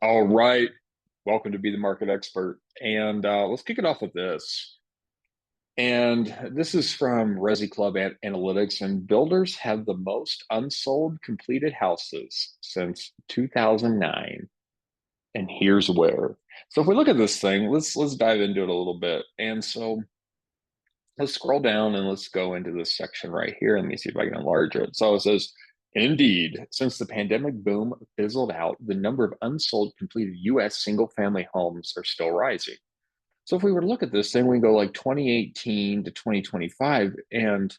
All right. Welcome to Be the Market Expert. And let's kick it off with this. And this is from Resi Club Analytics. And builders have the most unsold completed houses since 2009. And here's where. So if we look at this thing, let's dive into it a little bit. And so let's scroll down and let's go into this section right here. Let me see if I can enlarge it. So it says, indeed, since the pandemic boom fizzled out, the number of unsold completed US single family homes are still rising. So if we were to look at this thing, we go like 2018 to 2025, and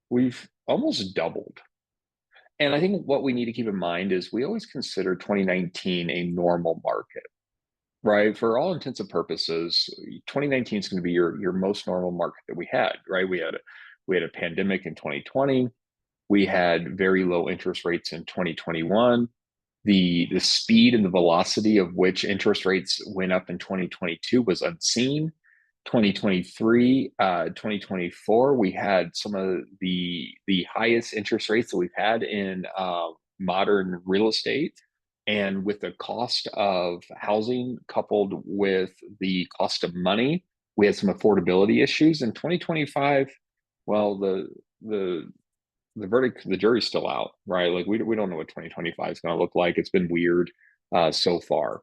we've almost doubled. And I think what we need to keep in mind is we always consider 2019 a normal market, right? For all intents and purposes, 2019 is going to be your most normal market that we had, right? We had a pandemic in 2020. We had very low interest rates in 2021. The speed and the velocity of which interest rates went up in 2022 was unseen. 2023, 2024, we had some of the highest interest rates that we've had in modern real estate. And with the cost of housing coupled with the cost of money, we had some affordability issues. In 2025, well, the the verdict, the jury's still out, right? Like we don't know what 2025 is going to look like. It's been weird so far.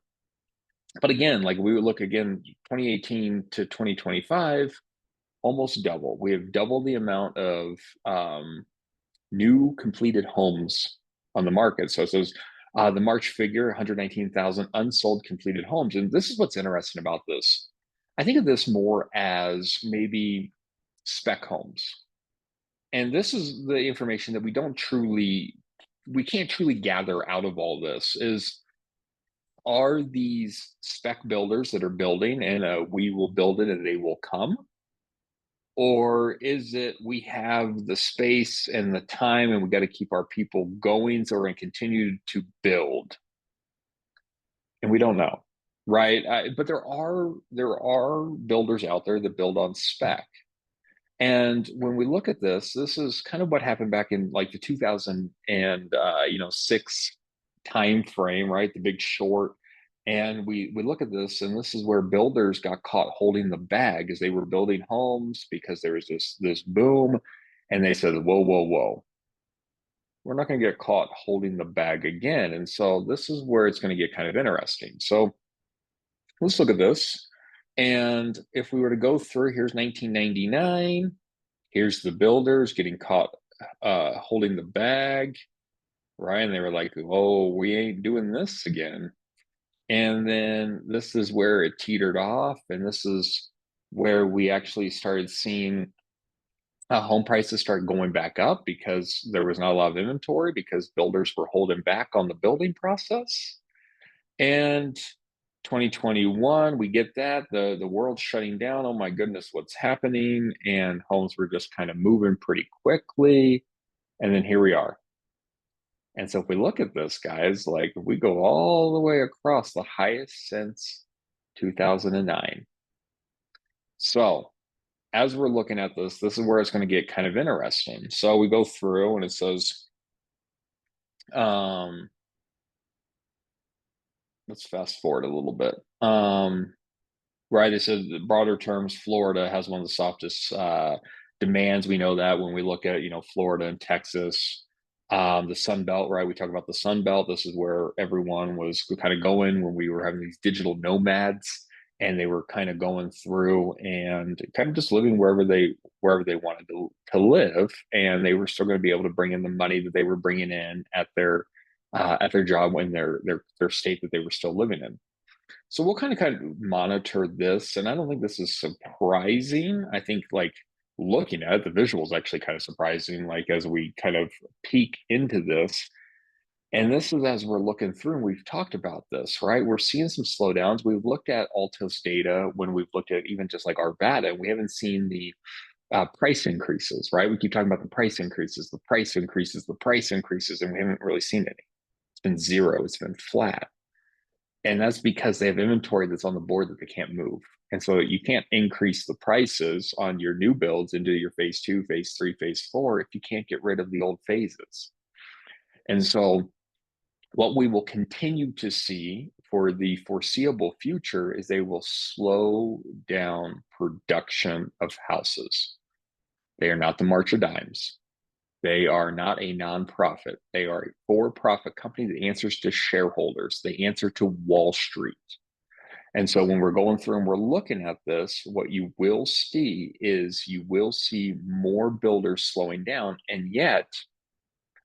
But again, like we would look again, 2018 to 2025, almost double. We have double the amount of new completed homes on the market. So it says the March figure, 119,000 unsold completed homes. And this is what's interesting about this. I think of this more as maybe spec homes. And this is the information that we can't truly gather out of all this is, are these spec builders that are building and we will build it and they will come? Or is it we have the space and the time and we got to keep our people going, so we're going to continue to build? And we don't know, right? But there are builders out there that build on spec. And when we look at this, this is kind of what happened back in like the 2006 time frame, right? The Big Short. And we look at this, and this is where builders got caught holding the bag as they were building homes because there was this boom, and they said, "Whoa, whoa, whoa, we're not going to get caught holding the bag again." And so this is where it's going to get kind of interesting. So let's look at this. And if we were to go through, here's 1999. Here's the builders getting caught holding the bag, right? And they were like, "Oh, we ain't doing this again." And then this is where it teetered off, and this is where we actually started seeing home prices start going back up because there was not a lot of inventory because builders were holding back on the building process. And 2021, we get that the world's shutting down. Oh my goodness, what's happening? And homes were just kind of moving pretty quickly. And then here we are. And so if we look at this, guys, like if we go all the way across, the highest since 2009. So as we're looking at this is where it's going to get kind of interesting. So we go through and it says, um, let's fast forward a little bit. Right. It says the broader terms, Florida has one of the softest demands. We know that when we look at, Florida and Texas, the Sun Belt, right? We talk about the Sun Belt. This is where everyone was kind of going when we were having these digital nomads, and they were kind of going through and kind of just living wherever they wanted to live, and they were still going to be able to bring in the money that they were bringing in at their job in their state that they were still living in. So we'll kind of monitor this, and I don't think this is surprising. I think like looking at it, the visual is actually kind of surprising. Like as we kind of peek into this, and this is as we're looking through, and we've talked about this, right? We're seeing some slowdowns. We've looked at Altos data when we've looked at even just like Arvada, and we haven't seen the price increases, right? We keep talking about the price increases, the price increases, the price increases, and we haven't really seen any. It's been zero. It's been flat. And that's because they have inventory that's on the board that they can't move. And so you can't increase the prices on your new builds into your phase two, phase three, phase four if you can't get rid of the old phases. And so what we will continue to see for the foreseeable future is they will slow down production of houses. They are not the March of Dimes. They are not a nonprofit. They are a for-profit company that answers to shareholders. They answer to Wall Street. And so when we're going through and we're looking at this, what you will see is you will see more builders slowing down. And yet,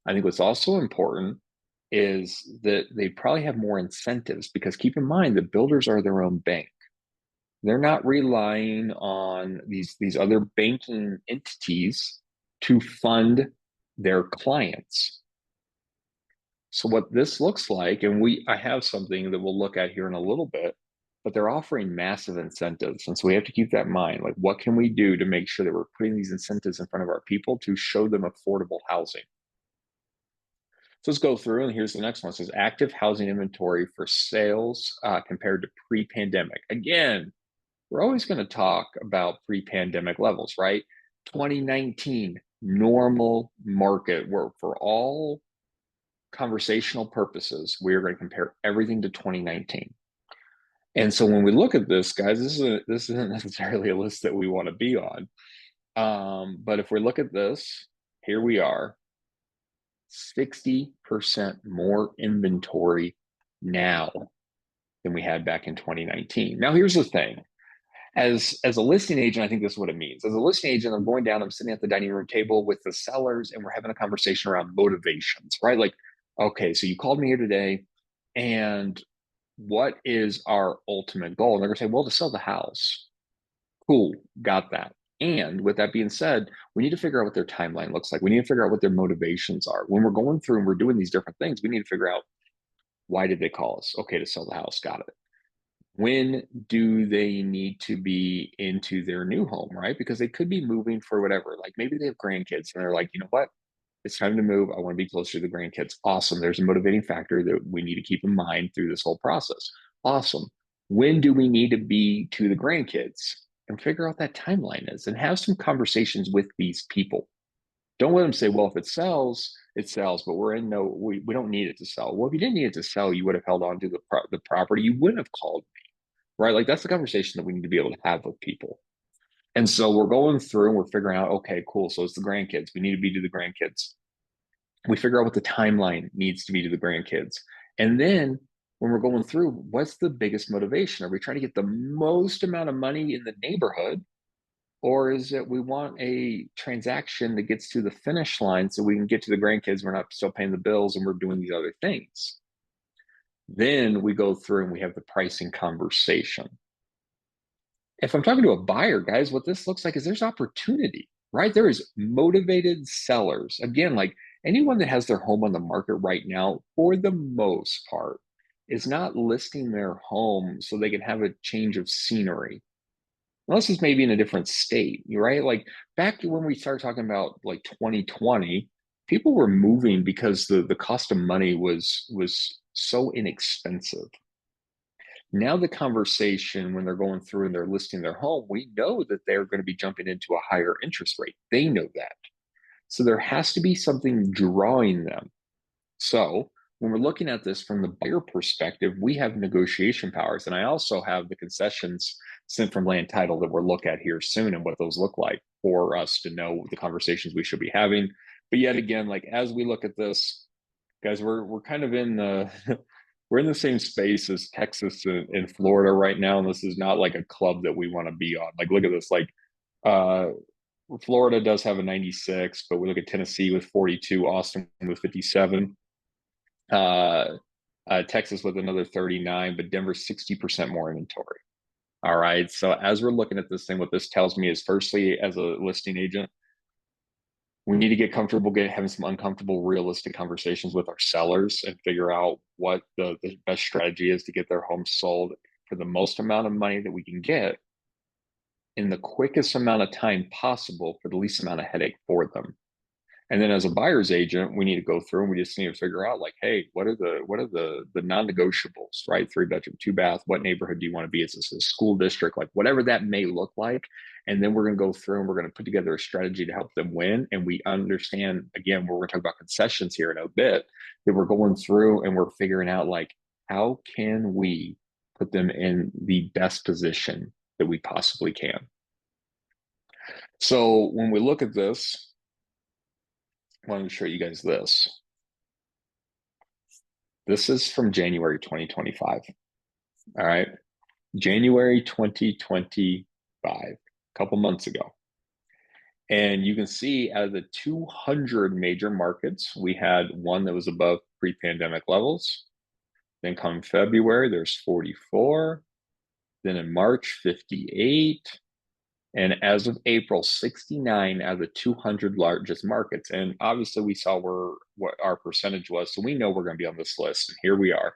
I think what's also important is that they probably have more incentives, because keep in mind the builders are their own bank. They're not relying on these other banking entities to fund their clients. So what this looks like, and I have something that we'll look at here in a little bit, but they're offering massive incentives. And so we have to keep that in mind. Like, what can we do to make sure that we're putting these incentives in front of our people to show them affordable housing? So let's go through, and here's the next one. It says active housing inventory for sales compared to pre-pandemic. Again, we're always going to talk about pre-pandemic levels, right? 2019, normal market, where for all conversational purposes, we're going to compare everything to 2019. And so when we look at this, guys, this isn't necessarily a list that we want to be on. But if we look at this, here we are, 60% more inventory now than we had back in 2019. Now, here's the thing. As a listing agent, I think this is what it means. As a listing agent, I'm going down, I'm sitting at the dining room table with the sellers, and we're having a conversation around motivations, right? Like, okay, so you called me here today, and what is our ultimate goal? And they're gonna say, well, to sell the house. Cool, got that. And with that being said, we need to figure out what their timeline looks like. We need to figure out what their motivations are. When we're going through and we're doing these different things, we need to figure out, why did they call us? Okay, to sell the house, got it. When do they need to be into their new home, right? Because they could be moving for whatever. Like, maybe they have grandkids and they're like, you know what? It's time to move. I want to be closer to the grandkids. Awesome. There's a motivating factor that we need to keep in mind through this whole process. Awesome. When do we need to be to the grandkids? And figure out that timeline is, and have some conversations with these people. Don't let them say, well, if it sells, but we don't need it to sell. Well, if you didn't need it to sell, you would have held on to the property. You wouldn't have called me, right? Like, that's the conversation that we need to be able to have with people. And so we're going through and we're figuring out, okay, cool. So it's the grandkids. We need to be to the grandkids. We figure out what the timeline needs to be to the grandkids. And then when we're going through, what's the biggest motivation? Are we trying to get the most amount of money in the neighborhood? Or is it we want a transaction that gets to the finish line so we can get to the grandkids, we're not still paying the bills and we're doing these other things? Then we go through and we have the pricing conversation. If I'm talking to a buyer, guys, what this looks like is there's opportunity, right? There is motivated sellers. Again, like, anyone that has their home on the market right now, for the most part, is not listing their home so they can have a change of scenery. Unless it's maybe in a different state, right? Like, back when we started talking about like 2020, people were moving because the cost of money was so inexpensive. Now the conversation, when they're going through and they're listing their home, we know that they're going to be jumping into a higher interest rate. They know that. So there has to be something drawing them. So when we're looking at this from the buyer perspective, we have negotiation powers. And I also have the concessions sent from land title that we'll look at here soon, and what those look like for us to know the conversations we should be having. But yet again, like, as we look at this, guys, we're kind of in the we're in the same space as Texas and Florida right now, and this is not like a club that we want to be on. Like, look at this. Like, uh, Florida does have a 96, but we look at Tennessee with 42, Austin with 57, Texas with another 39, but Denver 60% more inventory. All right. So as we're looking at this thing, what this tells me is, firstly, as a listing agent, we need to get comfortable having some uncomfortable, realistic conversations with our sellers and figure out what the best strategy is to get their home sold for the most amount of money that we can get in the quickest amount of time possible for the least amount of headache for them. And then as a buyer's agent, we need to go through and we just need to figure out, like, hey, what are the non-negotiables, right? 3-bedroom, 2-bath, what neighborhood do you want to be? Is this a school district? Like, whatever that may look like. And then we're going to go through and we're going to put together a strategy to help them win. And we understand, again, we're going to talk about concessions here in a bit, that we're going through and we're figuring out, like, how can we put them in the best position that we possibly can? So when we look at this, I want to show you guys this. This is from January 2025. All right. January 2025, a couple months ago. And you can see out of the 200 major markets, we had one that was above pre-pandemic levels. Then come February, there's 44. Then in March, 58. And as of April, 69 out of the 200 largest markets. And obviously we saw what our percentage was. So we know we're going to be on this list. And here we are.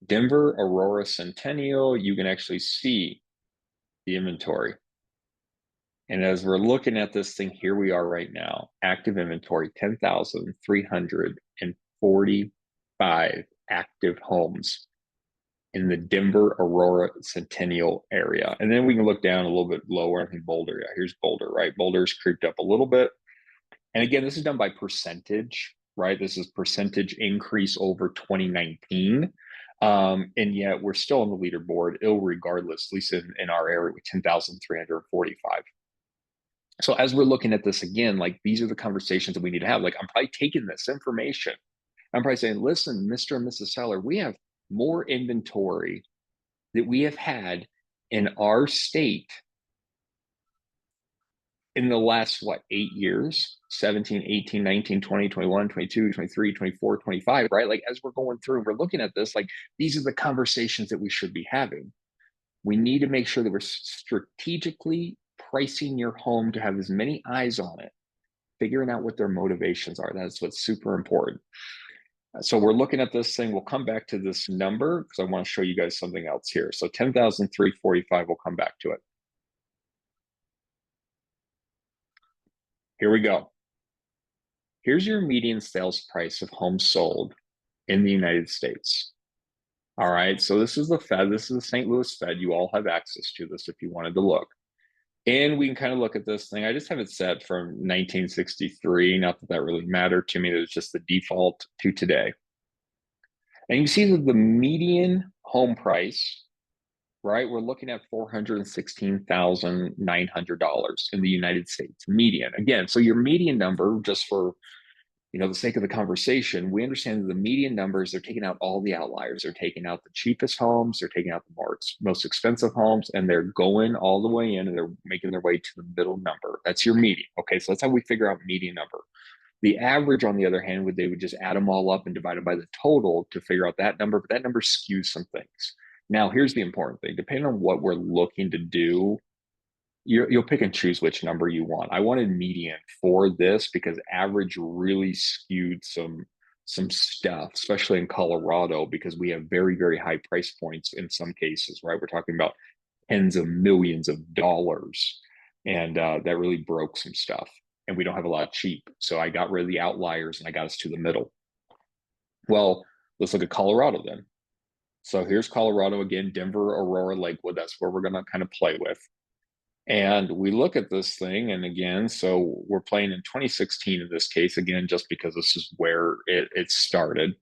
Denver, Aurora, Centennial, you can actually see the inventory. And as we're looking at this thing, here we are right now. Active inventory, 10,345 active homes in the Denver, Aurora, Centennial area. And then we can look down a little bit lower. I think Boulder. Yeah, here's Boulder, right? Boulder's creeped up a little bit. And again, this is done by percentage, right? This is percentage increase over 2019. And yet we're still on the leaderboard, regardless, at least in our area, with 10,345. So as we're looking at this again, like these are the conversations that we need to have. Like I'm probably taking this information. I'm probably saying, listen, Mr. and Mrs. Seller, we have more inventory that we have had in our state in the last, 8 years, 17, 18, 19, 20, 21, 22, 23, 24, 25, right? Like as we're going through and we're looking at this, like these are the conversations that we should be having. We need to make sure that we're strategically pricing your home to have as many eyes on it, figuring out what their motivations are. That's what's super important. So we're looking at this thing. We'll come back to this number because I want to show you guys something else here. So 10,345, we'll come back to it. Here we go. Here's your median sales price of homes sold in the United States. All right, so this is the Fed. This is the St. Louis Fed. You all have access to this if you wanted to look. And we can kind of look at this thing. I just have it set from 1963. Not that that really mattered to me. It was just the default to today. And you can see that the median home price, right? We're looking at $416,900 in the United States, median. Again, so your median number, just for the sake of the conversation, we understand that the median numbers, they're taking out all the outliers. They're taking out the cheapest homes, they're taking out the most expensive homes, and they're going all the way in and they're making their way to the middle number. That's your median. Okay, so that's how we figure out median number. The average, on the other hand, they would just add them all up and divide it by the total to figure out that number, but that number skews some things. Now, here's the important thing. Depending on what we're looking to do, you'll pick and choose which number you want. I wanted median for this because average really skewed some stuff, especially in Colorado, because we have very, very high price points in some cases, right? We're talking about tens of millions of dollars. And that really broke some stuff. And we don't have a lot cheap. So I got rid of the outliers and I got us to the middle. Well, let's look at Colorado then. So here's Colorado again, Denver, Aurora, Lakewood. That's where we're going to kind of play with. And we look at this thing, and again, so we're playing in 2016 in this case, again, just because this is where it started.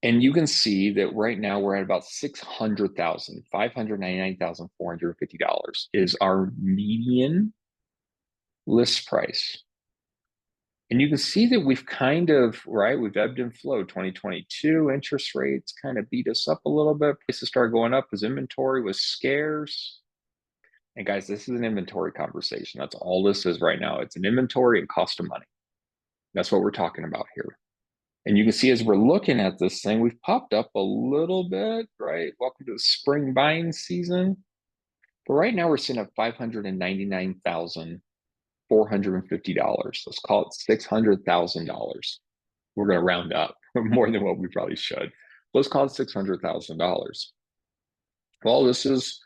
And you can see that right now we're at about $600,000, $599,450 is our median list price. And you can see that we've kind of, right, we've ebbed and flowed. 2022 interest rates kind of beat us up a little bit. Prices started going up as inventory was scarce. And guys, this is an inventory conversation. That's all this is right now. It's an inventory and cost of money. That's what we're talking about here. And you can see as we're looking at this thing, we've popped up a little bit, right? Welcome to the spring buying season. But right now we're sitting at $599,450. Let's call it $600,000. We're going to round up more than what we probably should. Let's call it $600,000. Well, this is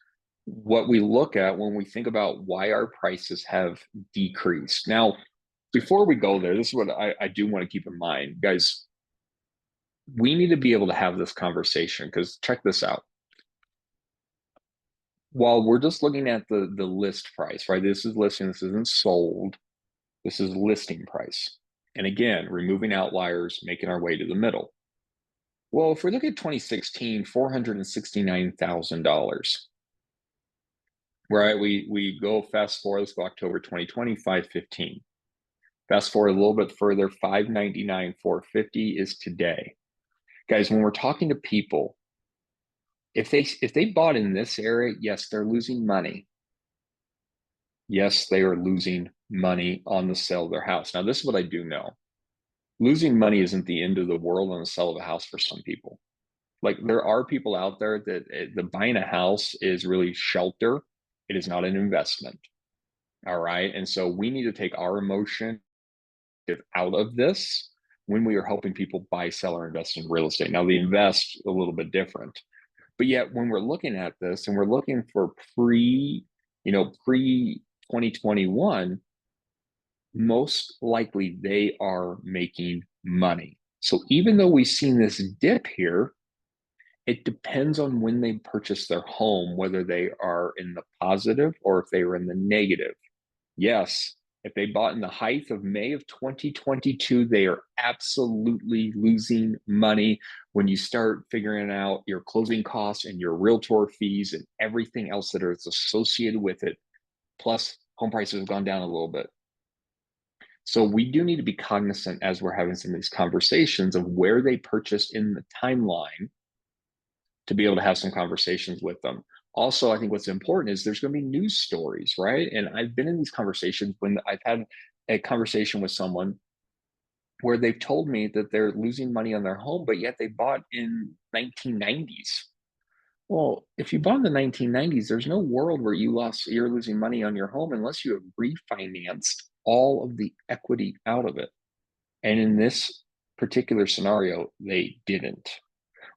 what we look at when we think about why our prices have decreased. Now, before we go there, this is what I do want to keep in mind, guys. We need to be able to have this conversation because check this out. While we're just looking at the list price, right? This is listing, this isn't sold. This is listing price. And again, removing outliers, making our way to the middle. Well, if we look at 2016, $469,000, right? We go fast forward, let's go October 2020, 515. Fast forward a little bit further, 599, 450 is today. Guys, when we're talking to people, if they bought in this area, yes, they're losing money. Yes, they are losing money on the sale of their house. Now, this is what I do know. Losing money isn't the end of the world on the sale of a house for some people. Like there are people out there that the buying a house is really shelter. It is not an investment. All right. And so we need to take our emotion out of this when we are helping people buy, sell, or invest in real estate. Now, the invest a little bit different. But yet, when we're looking at this and we're looking for pre 2021, most likely they are making money. So even though we've seen this dip here, it depends on when they purchase their home, whether they are in the positive or if they are in the negative. Yes, if they bought in the height of May of 2022, they are absolutely losing money when you start figuring out your closing costs and your realtor fees and everything else that is associated with it. Plus, home prices have gone down a little bit. So we do need to be cognizant as we're having some of these conversations of where they purchased in the timeline to be able to have some conversations with them. Also, I think what's important is there's going to be news stories, right? And I've been in these conversations when I've had a conversation with someone where they've told me that they're losing money on their home, but yet they bought in 1990s. Well, if you bought in the 1990s, there's no world where you're losing money on your home unless you have refinanced all of the equity out of it. And in this particular scenario, they didn't,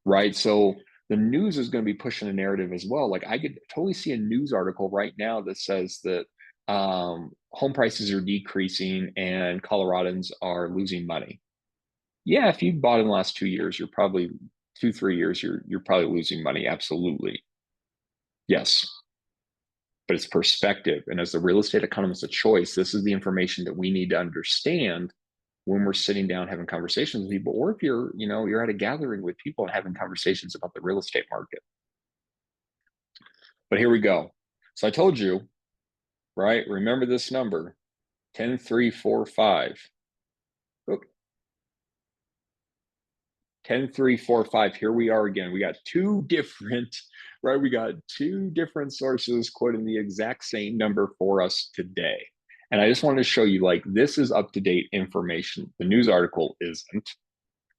right? So the news is going to be pushing a narrative as well. Like I could totally see a news article right now that says that home prices are decreasing and Coloradans are losing money. Yeah, if you bought in the last 2 years, you're probably 2, 3 years, you're probably losing money. Absolutely. Yes. But it's perspective. And as the real estate economist of choice, this is the information that we need to understand when we're sitting down having conversations with people, or if you're at a gathering with people and having conversations about the real estate market. But here we go. So I told you, right? Remember this number, 10,345. 10,345. Here we are again. We got two different, right? We got two different sources quoting the exact same number for us today. And I just wanted to show you, like, this is up-to-date information. The news article isn't.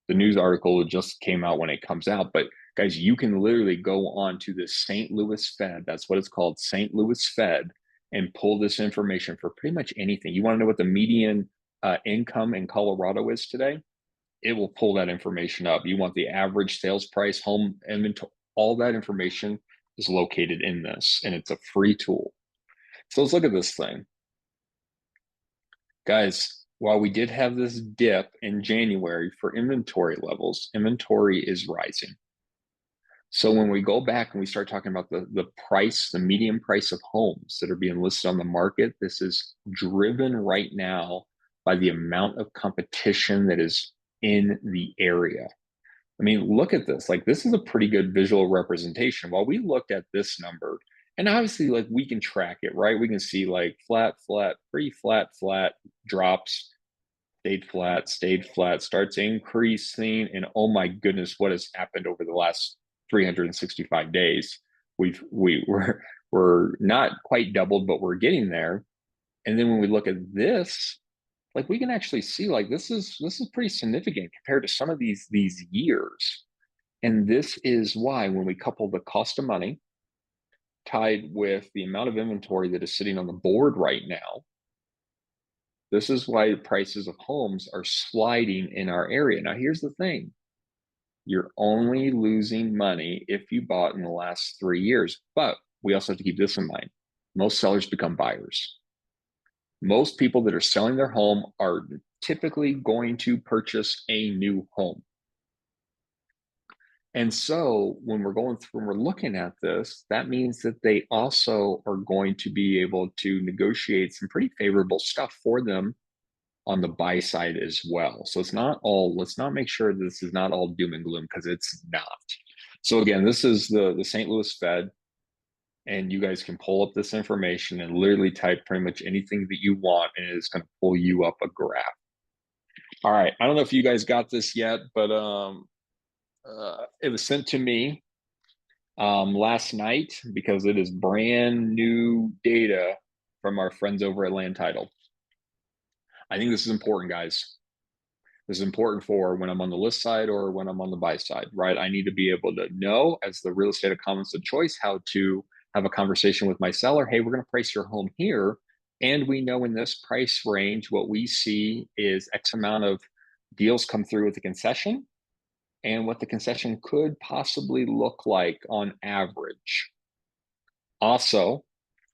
The news article just came out when it comes out. But guys, you can literally go on to the St. Louis Fed. That's what it's called, St. Louis Fed, and pull this information for pretty much anything. You want to know what the median income in Colorado is today? It will pull that information up. You want the average sales price, home inventory, all that information is located in this, and it's a free tool. So let's look at this thing. Guys, while we did have this dip in January for inventory levels, inventory is rising. So when we go back and we start talking about the price, the median price of homes that are being listed on the market, this is driven right now by the amount of competition that is in the area. I mean, look at this. Like, this is a pretty good visual representation. While we looked at this number, and obviously, like, we can track it, right? We can see like flat, flat, pretty flat, flat, drops, stayed flat, starts increasing. And oh my goodness, what has happened over the last 365 days? We're not quite doubled, but we're getting there. And then when we look at this, like we can actually see like this is pretty significant compared to some of these years. And this is why when we couple the cost of money tied with the amount of inventory that is sitting on the board right now, this is why the prices of homes are sliding in our area. Now, here's the thing. You're only losing money if you bought in the last 3 years. But we also have to keep this in mind. Most sellers become buyers. Most people that are selling their home are typically going to purchase a new home. And so when we're looking at this, that means that they also are going to be able to negotiate some pretty favorable stuff for them on the buy side as well. So let's not make sure this is not all doom and gloom, because it's not. So again, this is the St. Louis Fed, and you guys can pull up this information and literally type pretty much anything that you want, and it's going to pull you up a graph. All right, I don't know if you guys got this yet, but it was sent to me last night because it is brand new data from our friends over at Land Title. I think this is important, guys. This is important for when I'm on the list side or when I'm on the buy side, right? I need to be able to know, as the real estate economist of choice, how to have a conversation with my seller. Hey, we're going to price your home here. And we know in this price range, what we see is X amount of deals come through with the concession, and what the concession could possibly look like on average. Also,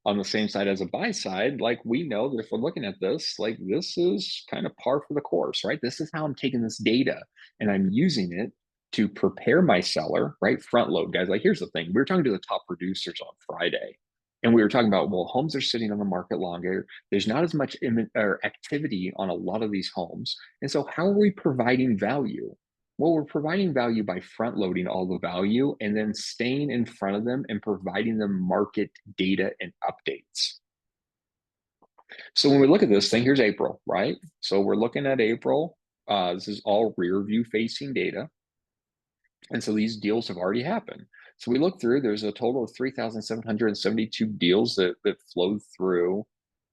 on the same side as a buy side, like, we know that if we're looking at this, like, this is kind of par for the course, right? This is how I'm taking this data and I'm using it to prepare my seller, right? Front load, guys. Like, here's the thing. We were talking to the top producers on Friday, and we were talking about, well, homes are sitting on the market longer. There's not as much activity on a lot of these homes. And so how are we providing value? Well, we're providing value by front loading all the value and then staying in front of them and providing them market data and updates. So when we look at this thing, here's April, right? So we're looking at April. This is all rear view facing data. And so these deals have already happened. So we look through, there's a total of 3,772 deals that flowed through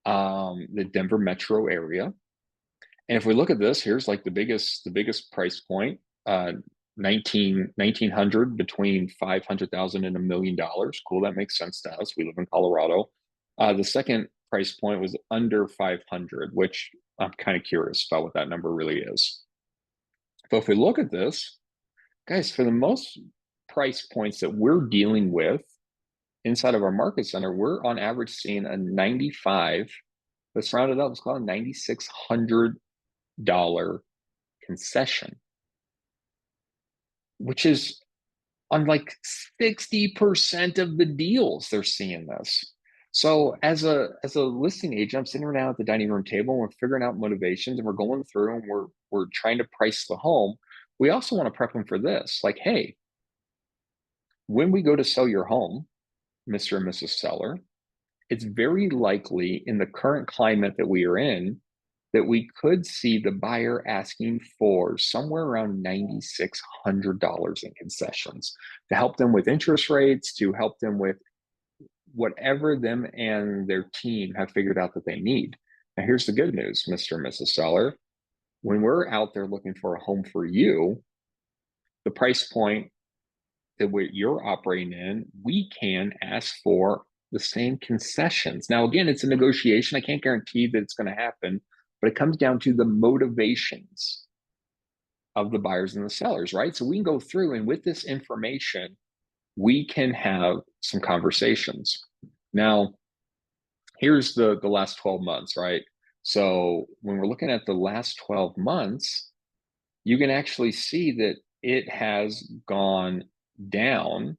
the Denver metro area. And if we look at this, here's like the biggest price point, 1900 between 500,000 and $1 million. Cool, that makes sense to us. We live in Colorado. The second price point was under 500, which I'm kind of curious about what that number really is. But if we look at this, guys, for the most price points that we're dealing with inside of our market center, we're on average seeing a 95. Let's round it up. Let's call it a $9,600 concession, which is on like 60% of the deals they're seeing this. So as a listing agent, I'm sitting around at the dining room table and we're figuring out motivations and we're going through and we're trying to price the home. We also want to prep them for this. Like, hey, when we go to sell your home, Mr. and Mrs. Seller, it's very likely in the current climate that we are in that we could see the buyer asking for somewhere around $9,600 in concessions to help them with interest rates, to help them with whatever them and their team have figured out that they need. Now, here's the good news, Mr. and Mrs. Seller. When we're out there looking for a home for you, the price point that you're operating in, we can ask for the same concessions. Now, again, it's a negotiation. I can't guarantee that it's going to happen, but it comes down to the motivations of the buyers and the sellers, right? So we can go through, and with this information, we can have some conversations. Now, here's the last 12 months, right? So when we're looking at the last 12 months, you can actually see that it has gone down,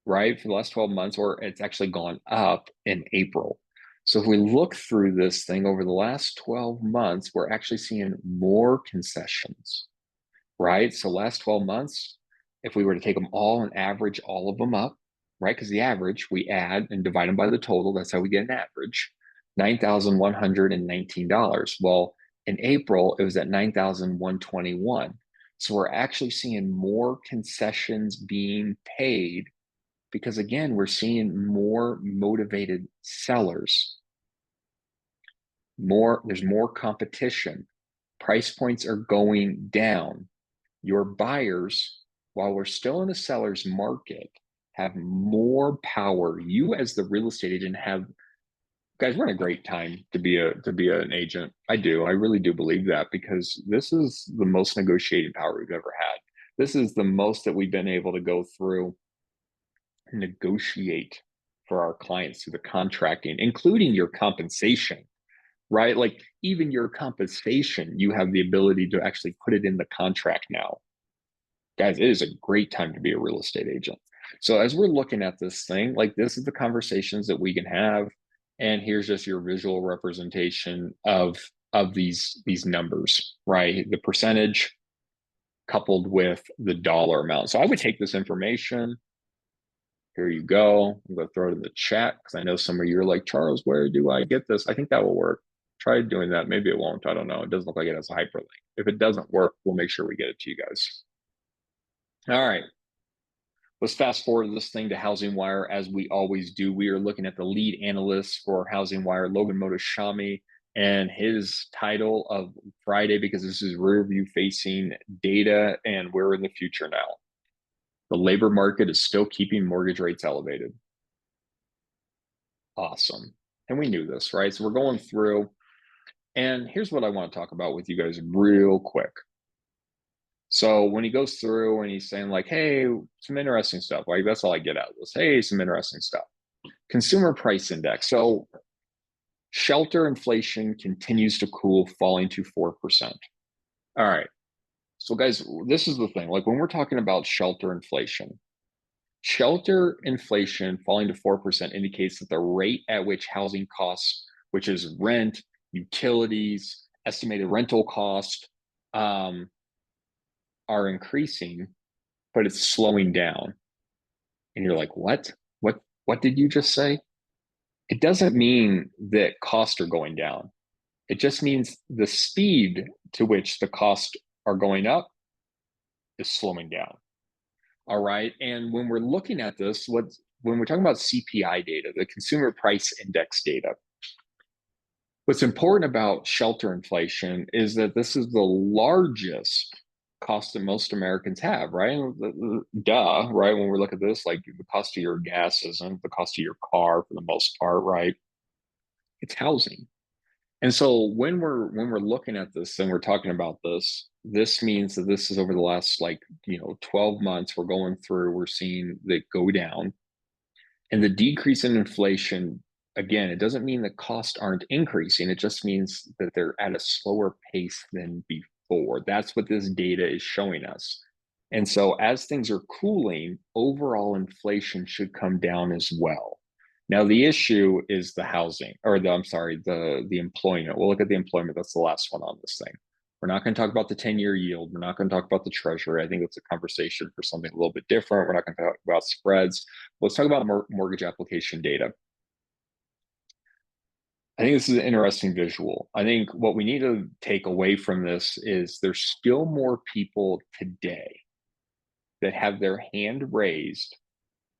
right, for the last 12 months, or it's actually gone up in April. So if we look through this thing over the last 12 months, we're actually seeing more concessions, right? So last 12 months, if we were to take them all and average all of them up, right? Because the average, we add and divide them by the total. That's how we get an average, $9,119. Well, in April, it was at $9,121. So we're actually seeing more concessions being paid because, again, we're seeing more motivated sellers. There's more competition. Price points are going down. Your buyers, while we're still in a seller's market, have more power. You, as the real estate agent, have, guys, we're in a great time to be an agent. I really do believe that, because this is the most negotiating power we've ever had. This is the most that we've been able to go through and negotiate for our clients through the contracting, including your compensation, right? Like, even your compensation, you have the ability to actually put it in the contract now. Guys, it is a great time to be a real estate agent. So as we're looking at this thing, like, this is the conversations that we can have. And here's just your visual representation of of these numbers, right? The percentage coupled with the dollar amount. So I would take this information. Here you go. I'm going to throw it in the chat because I know some of you are like, Charles, where do I get this? I think that will work. Try doing that. Maybe it won't. I don't know. It doesn't look like it has a hyperlink. If it doesn't work, we'll make sure we get it to you guys. All right. Let's fast forward this thing to Housing Wire as we always do. We are looking at the lead analyst for Housing Wire, Logan Motoshami, and his title of Friday, because this is rear view facing data and we're in the future now. The labor market is still keeping mortgage rates elevated. Awesome. And we knew this, right? So we're going through, and here's what I want to talk about with you guys real quick. So when he goes through and he's saying like, hey, some interesting stuff, like that's all I get out of this. Hey, some interesting stuff. Consumer price index. So shelter inflation continues to cool, falling to 4%. All right. So guys, this is the thing. Like when we're talking about shelter inflation falling to 4% indicates that the rate at which housing costs, which is rent, utilities, estimated rental cost, are increasing, but it's slowing down. And you're like, what? What did you just say? It doesn't mean that costs are going down. It just means the speed to which the costs are going up is slowing down. All right. And when we're looking at this, when we're talking about CPI data, the consumer price index data, what's important about shelter inflation is that this is the largest cost that most Americans have, right? Duh, right? When we look at this, like the cost of your gas isn't the cost of your car for the most part, right? It's housing. And so when we're looking at this and we're talking about this means that this is over the last 12 months we're going through, we're seeing that go down. And the decrease in inflation, again, it doesn't mean that costs aren't increasing. It just means that they're at a slower pace than before. That's what this data is showing us. And so as things are cooling, overall inflation should come down as well. Now, the issue is the housing, or the employment. We'll look at the employment. That's the last one on this thing. We're not going to talk about the 10-year yield. We're not going to talk about the treasury. I think it's a conversation for something a little bit different. We're not going to talk about spreads. Let's talk about mortgage application data. I think this is an interesting visual. I think what we need to take away from this is there's still more people today that have their hand raised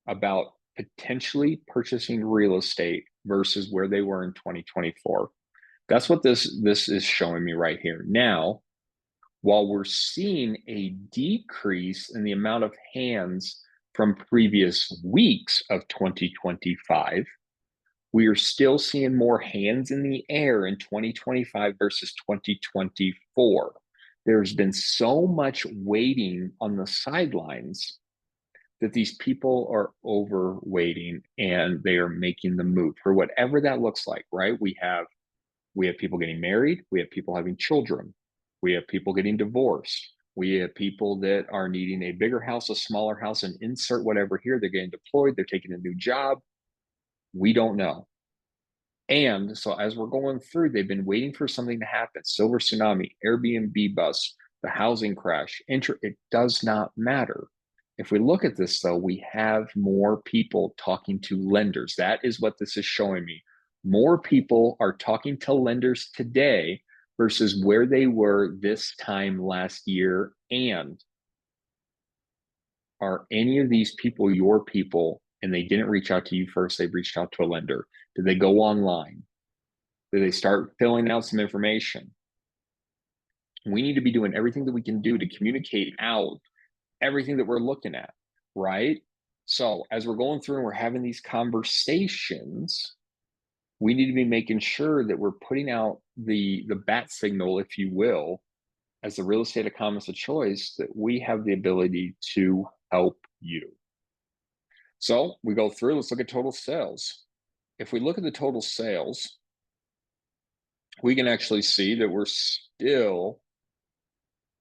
about potentially purchasing real estate versus where they were in 2024. That's what this is showing me right here. Now, while we're seeing a decrease in the amount of hands from previous weeks of 2025, we are still seeing more hands in the air in 2025 versus 2024. There's been so much waiting on the sidelines that these people are overweighting and they are making the move for whatever that looks like, right? We have people getting married, we have people having children, we have people getting divorced, we have people that are needing a bigger house, a smaller house, and insert whatever here. They're getting deployed, they're taking a new job. We don't know. And so as we're going through, they've been waiting for something to happen. Silver tsunami, Airbnb bust, the housing crash, it does not matter. If we look at this, though, we have more people talking to lenders. That is what this is showing me. More people are talking to lenders today versus where they were this time last year. And are any of these people your people and they didn't reach out to you first, they reached out to a lender? Did they go online? Did they start filling out some information? We need to be doing everything that we can do to communicate out everything that we're looking at, right? So as we're going through and we're having these conversations, we need to be making sure that we're putting out the bat signal, if you will, as the real estate economist of choice, that we have the ability to help you. So we go through, let's look at total sales. If we look at the total sales, we can actually see that we're still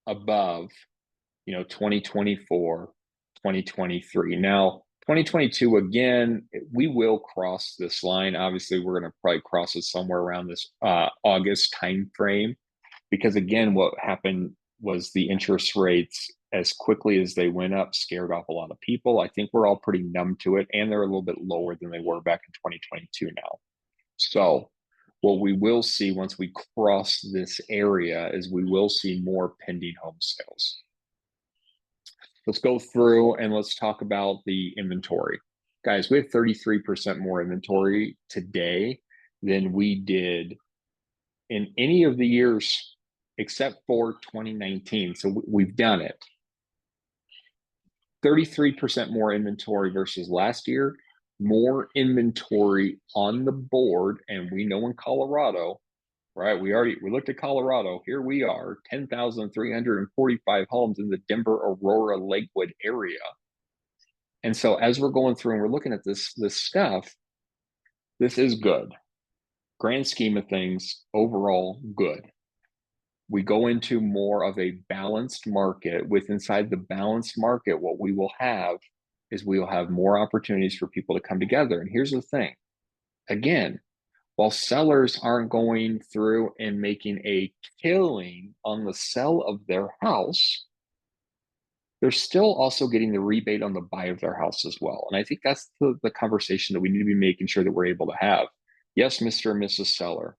above 2024, 2023. Now, 2022, again, we will cross this line. Obviously, we're going to probably cross it somewhere around this August time frame, because again, what happened was the interest rates, as quickly as they went up, scared off a lot of people. I think we're all pretty numb to it, and they're a little bit lower than they were back in 2022 now. So what we will see once we cross this area is we will see more pending home sales. Let's go through and let's talk about the inventory. Guys, we have 33% more inventory today than we did in any of the years except for 2019. So we've done it. 33% more inventory versus last year, more inventory on the board. And we know in Colorado, right? We looked at Colorado. Here we are, 10,345 homes in the Denver, Aurora, Lakewood area. And so as we're going through and we're looking at this stuff, this is good. Grand scheme of things, overall good. We go into more of a balanced market. With inside the balanced market, what we will have is we will have more opportunities for people to come together. And here's the thing. Again, while sellers aren't going through and making a killing on the sale of their house, they're still also getting the rebate on the buy of their house as well. And I think that's the conversation that we need to be making sure that we're able to have. Yes, Mr. and Mrs. Seller.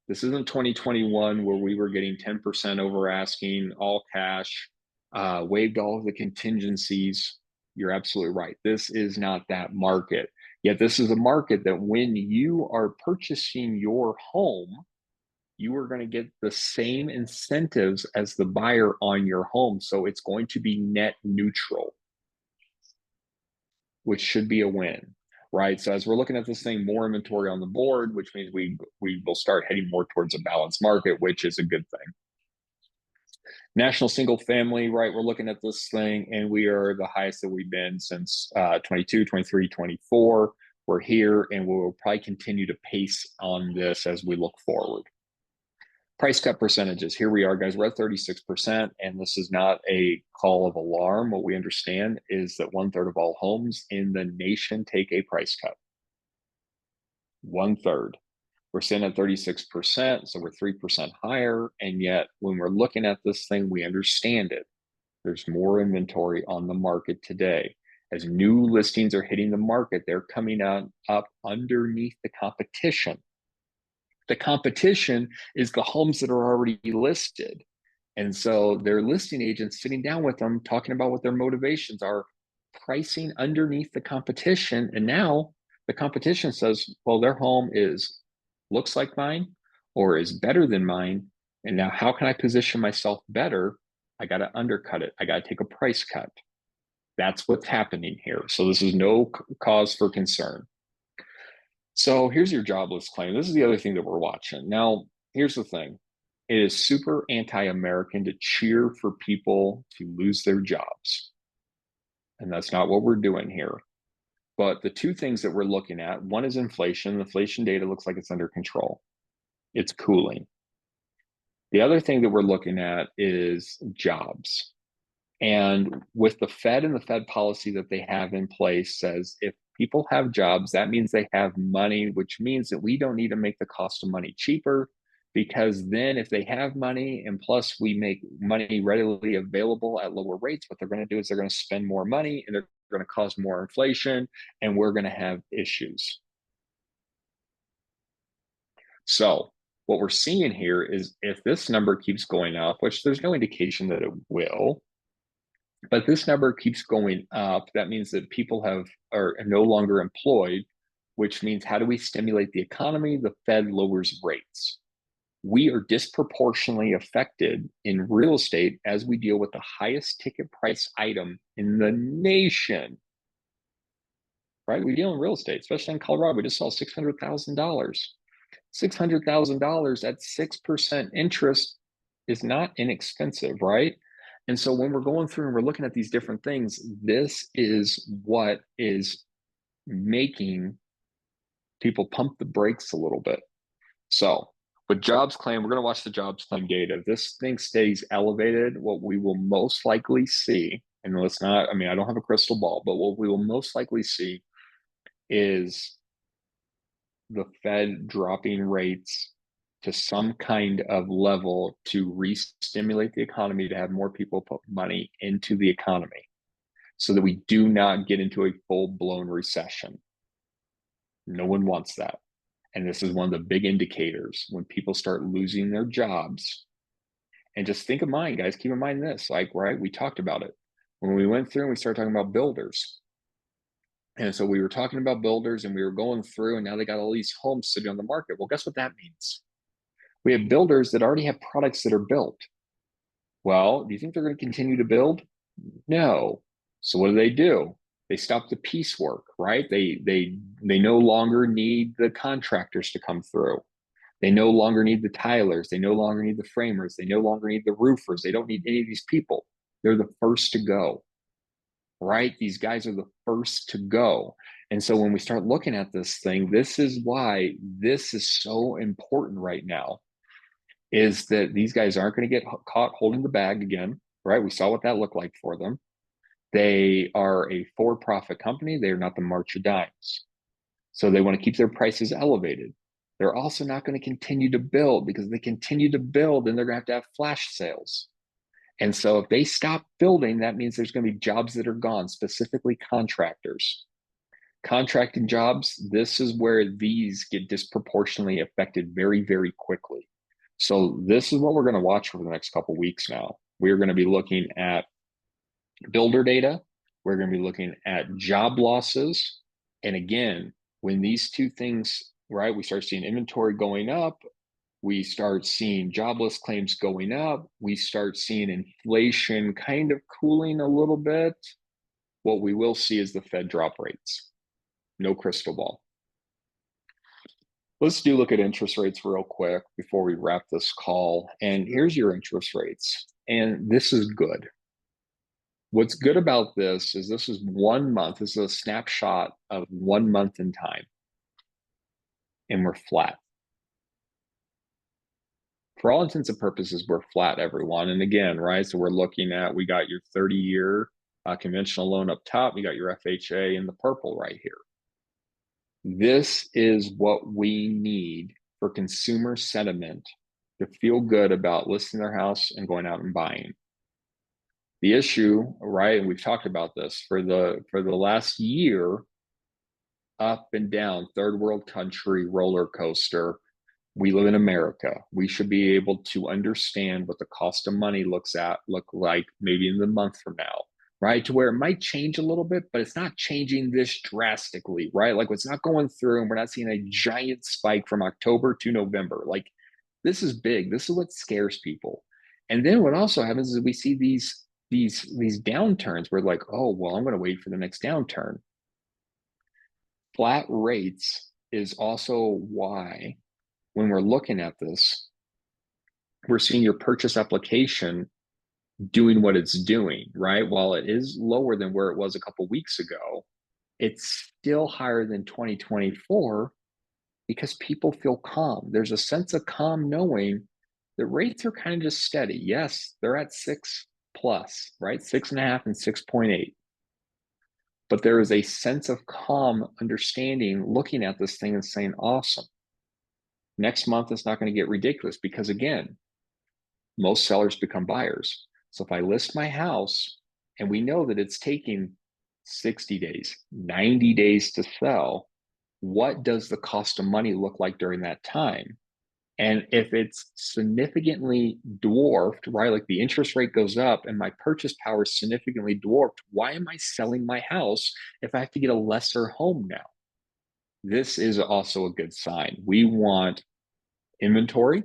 This isn't 2021 where we were getting 10% over asking, all cash, waived all of the contingencies. You're absolutely right. This is not that market. Yet this is a market that when you are purchasing your home, you are going to get the same incentives as the buyer on your home. So it's going to be net neutral, which should be a win, right? So as we're looking at this thing, more inventory on the board, which means we will start heading more towards a balanced market, which is a good thing. National single family, right? We're looking at this thing and we are the highest that we've been since 22, 23, 24. We're here and we'll probably continue to pace on this as we look forward. Price cut percentages. Here we are, guys. We're at 36%, and this is not a call of alarm. What we understand is that 1/3 of all homes in the nation take a price cut. 1/3. We're sitting at 36%, so we're 3% higher. And yet, when we're looking at this thing, we understand it. There's more inventory on the market today. As new listings are hitting the market, they're coming up underneath the competition. The competition is the homes that are already listed. And so their listing agents sitting down with them, talking about what their motivations are, pricing underneath the competition. And now the competition says, well, their home looks like mine or is better than mine. And now how can I position myself better? I got to undercut it. I got to take a price cut. That's what's happening here. So this is no cause for concern. So here's your jobless claim. This is the other thing that we're watching. Now, here's the thing. It is super anti-American to cheer for people to lose their jobs. And that's not what we're doing here. But the two things that we're looking at, one is inflation. The inflation data looks like it's under control. It's cooling. The other thing that we're looking at is jobs. And with the Fed and the Fed policy that they have in place says if people have jobs, that means they have money, which means that we don't need to make the cost of money cheaper, because then if they have money and plus we make money readily available at lower rates, what they're going to do is they're going to spend more money and they're going to cause more inflation and we're going to have issues. So what we're seeing here is if this number keeps going up, which there's no indication that it will, but this number keeps going up, that means that people are no longer employed, which means how do we stimulate the economy? The Fed lowers rates. We are disproportionately affected in real estate as we deal with the highest ticket price item in the nation, right? We deal in real estate, especially in Colorado. We just saw $600,000. $600,000 at 6% interest is not inexpensive, right? And so when we're going through and we're looking at these different things, this is what is making people pump the brakes a little bit. So with jobs claim, we're going to watch the jobs claim data. If this thing stays elevated, what we will most likely see, and let's not, I mean, I don't have a crystal ball, but what we will most likely see is the Fed dropping rates to some kind of level to re-stimulate the economy, to have more people put money into the economy so that we do not get into a full-blown recession. No one wants that. And this is one of the big indicators when people start losing their jobs. And just think of mine, guys, keep in mind this, like, right, we talked about it. When we went through and we started talking about builders. And so we were talking about builders and we were going through, and now they got all these homes sitting on the market. Well, guess what that means? We have builders that already have products that are built. Well, do you think they're going to continue to build? No. So what do? They stop the piecework, right? They no longer need the contractors to come through. They no longer need the tilers. They no longer need the framers. They no longer need the roofers. They don't need any of these people. They're the first to go, right? These guys are the first to go. And so when we start looking at this thing, this is why this is so important right now, is that these guys aren't going to get caught holding the bag again, right? We saw what that looked like for them. They are a for-profit company. They are not the March of Dimes. So they want to keep their prices elevated. They're also not going to continue to build, because if they continue to build, then they're going to have flash sales. And so if they stop building, that means there's going to be jobs that are gone, specifically contractors. Contracting jobs, this is where these get disproportionately affected very, very quickly. So this is what we're going to watch for the next couple of weeks now. We're going to be looking at builder data. We're going to be looking at job losses. And again, when these two things, right, we start seeing inventory going up, we start seeing jobless claims going up, we start seeing inflation kind of cooling a little bit, what we will see is the Fed drop rates. No crystal ball. Let's do look at interest rates real quick before we wrap this call. And here's your interest rates. And this is good. What's good about this is 1 month. This is a snapshot of 1 month in time. And we're flat. For all intents and purposes, we're flat, everyone. And again, right, so we're looking at, we got your 30-year conventional loan up top. We got your FHA in the purple right here. This is what we need for consumer sentiment to feel good about listing their house and going out and buying. The issue, right, and we've talked about this for the last year, up and down, third world country roller coaster. We live in America. We should be able to understand what the cost of money look like maybe in the month from now, right? To where it might change a little bit, but it's not changing this drastically, right? Like it's not going through and we're not seeing a giant spike from October to November. Like this is big. This is what scares people. And then what also happens is we see these downturns. We're like, oh, well, I'm going to wait for the next downturn. Flat rates is also why when we're looking at this, we're seeing your purchase application doing what it's doing, right? While it is lower than where it was a couple weeks ago, it's still higher than 2024 because people feel calm. There's a sense of calm knowing the rates are kind of just steady. Yes, they're at 6 plus, right? 6.5 and 6.8. But there is a sense of calm understanding looking at this thing and saying, awesome. Next month, it's not going to get ridiculous because, again, most sellers become buyers. So if I list my house and we know that it's taking 60 days, 90 days to sell, what does the cost of money look like during that time? And if it's significantly dwarfed, right, like the interest rate goes up and my purchase power is significantly dwarfed, why am I selling my house if I have to get a lesser home now? This is also a good sign. We want inventory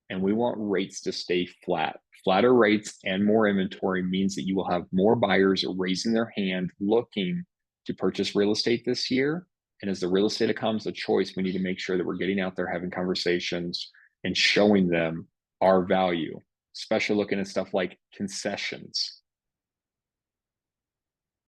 and we want rates to stay flat. Flatter rates and more inventory means that you will have more buyers raising their hand looking to purchase real estate this year. And as the real estate becomes a choice, we need to make sure that we're getting out there, having conversations and showing them our value, especially looking at stuff like concessions.